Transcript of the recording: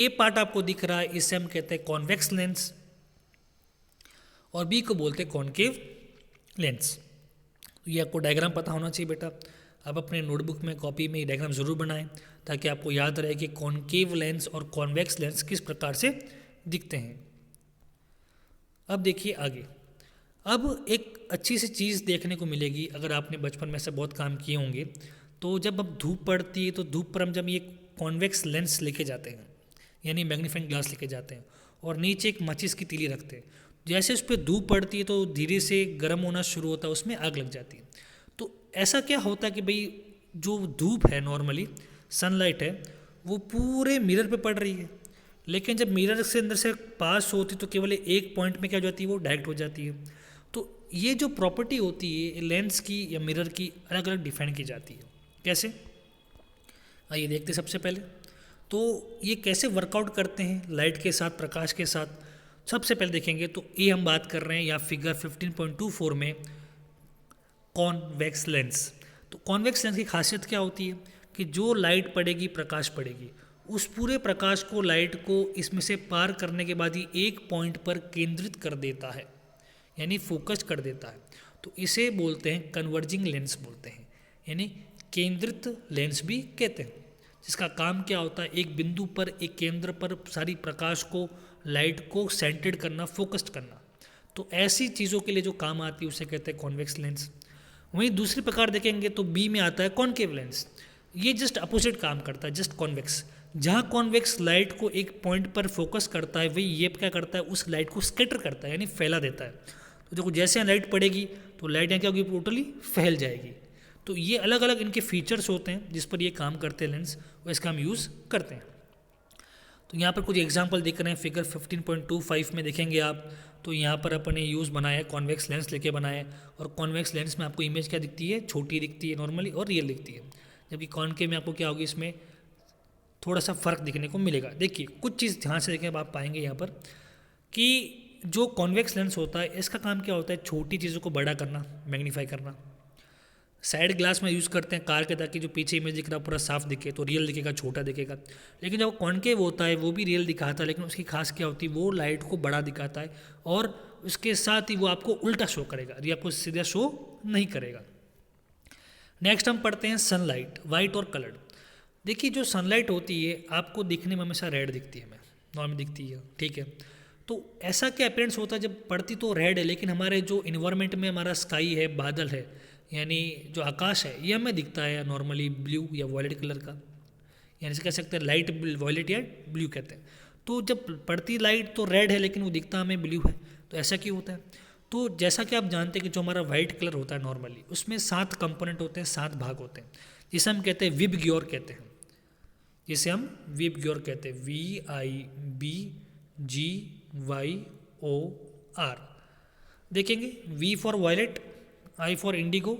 ए part आपको दिख रहा है, इसे हम कहते हैं कॉन्वेक्स लेंस, और बी को बोलते हैं कॉनकेव लेंस। तो ये आपको डायग्राम पता होना चाहिए बेटा। आप अपने नोटबुक में, कॉपी में ये डायग्राम ज़रूर बनाएं ताकि आपको याद रहे कि कॉनकेव लेंस और कॉन्वेक्स लेंस किस प्रकार से दिखते हैं। अब देखिए आगे। अब एक अच्छी सी चीज़ देखने को मिलेगी, अगर आपने बचपन में से बहुत काम किए होंगे, तो जब अब धूप पड़ती है तो धूप पर हम जब ये कॉन्वेक्स लेंस लेके जाते हैं, यानी मैग्नीफाइंग ग्लास लेके जाते हैं, और नीचे एक माचिस की तीली रखते हैं, जैसे उस पर धूप पड़ती है तो धीरे से गर्म होना शुरू होता है, उसमें आग लग जाती है। तो ऐसा क्या होता है कि भाई जो धूप है, नॉर्मली सनलाइट है, वो पूरे मिरर पे पड़ रही है, लेकिन जब मिरर से अंदर से पास होती तो केवल एक पॉइंट में क्या हो जाती है, वो डायरेक्ट हो जाती है। तो ये जो प्रॉपर्टी होती है लेंस की या मिरर की, अलग अलग डिफाइन की जाती है। कैसे, आइए देखते सबसे पहले। तो ये कैसे वर्कआउट करते हैं लाइट के साथ, प्रकाश के साथ, सबसे पहले देखेंगे। तो ये हम बात कर रहे हैं या फिगर 15.24 में कॉन्वेक्स लेंस। तो कॉन्वेक्स लेंस की खासियत क्या होती है कि जो लाइट पड़ेगी, प्रकाश पड़ेगी, उस पूरे प्रकाश को, लाइट को इसमें से पार करने के बाद ही एक पॉइंट पर केंद्रित कर देता है, यानी फोकस कर देता है। तो इसे बोलते हैं कन्वर्जिंग लेंस बोलते हैं, यानी केंद्रित लेंस भी कहते हैं, जिसका काम क्या होता है, एक बिंदु पर, एक केंद्र पर सारी प्रकाश को, लाइट को सेंटर्ड करना, फोकस्ड करना। तो ऐसी चीज़ों के लिए जो काम आती है उसे कहते हैं कॉन्वेक्स लेंस। वहीं दूसरी प्रकार देखेंगे तो बी में आता है कॉनकेव लेंस। ये जस्ट अपोजिट काम करता है, जस्ट कॉन्वेक्स। जहाँ कॉन्वेक्स लाइट को एक पॉइंट पर फोकस करता है, वही ये क्या करता है, उस लाइट को स्कैटर करता है, यानी फैला देता है। तो देखो जैसे लाइट पड़ेगी तो लाइट यहाँ क्या होगी, टोटली फैल जाएगी। तो ये अलग अलग इनके फीचर्स होते हैं जिस पर ये काम करते हैं लेंस, और इसका हम यूज़ करते हैं। तो यहाँ पर कुछ एग्जांपल दिख रहे हैं, फिगर 15.25 में देखेंगे आप। तो यहाँ पर अपन ने यूज़ बनाया है, कॉन्वेक्स लेंस लेके बनाया है, और कॉन्वेक्स लेंस में आपको इमेज क्या दिखती है, छोटी दिखती है नॉर्मली, और रियल दिखती है। जबकि कॉनकेव में आपको क्या होगी, इसमें थोड़ा सा फ़र्क दिखने को मिलेगा। देखिए कुछ चीज़ ध्यान से देखें, आप पाएंगे यहाँ पर कि जो कॉन्वेक्स लेंस होता है, इसका काम क्या होता है, छोटी चीज़ों को बड़ा करना, मैग्नीफाई करना। साइड ग्लास में यूज़ करते हैं कार के, ताकि जो पीछे इमेज दिख रहा है पूरा साफ दिखे, तो रियल दिखेगा, छोटा दिखेगा। लेकिन जब कॉनकेव होता है वो भी रियल दिखाता है, लेकिन उसकी खास क्या होती है, वो लाइट को बड़ा दिखाता है, और उसके साथ ही वो आपको उल्टा शो करेगा, ये आपको सीधा शो नहीं करेगा। नेक्स्ट हम पढ़ते हैं सनलाइट, वाइट और कलर्ड। देखिए जो सनलाइट होती है आपको दिखने में हमेशा रेड दिखती है, हमें नॉर्मल दिखती है, ठीक है। तो ऐसा क्या अपीयरेंस होता है, जब पड़ती तो रेड है, लेकिन हमारे जो इन्वायरमेंट में हमारा स्काई है, बादल है, यानी जो आकाश है, ये हमें दिखता है नॉर्मली ब्लू या वॉयलेट कलर का, यानी से कह सकते हैं लाइट वॉयलेट या ब्लू कहते हैं। तो जब पड़ती लाइट तो रेड है, लेकिन वो दिखता हमें ब्लू है। तो ऐसा क्यों होता है? तो जैसा कि आप जानते हैं कि जो हमारा वाइट कलर होता है नॉर्मली, उसमें 7 कंपोनेंट होते हैं, 7 भाग होते हैं, जिसे हम कहते हैं विबग्योर कहते हैं, जिसे हम विबग्योर कहते हैं, VIBGYOR। देखेंगे, V for violet, I for Indigo,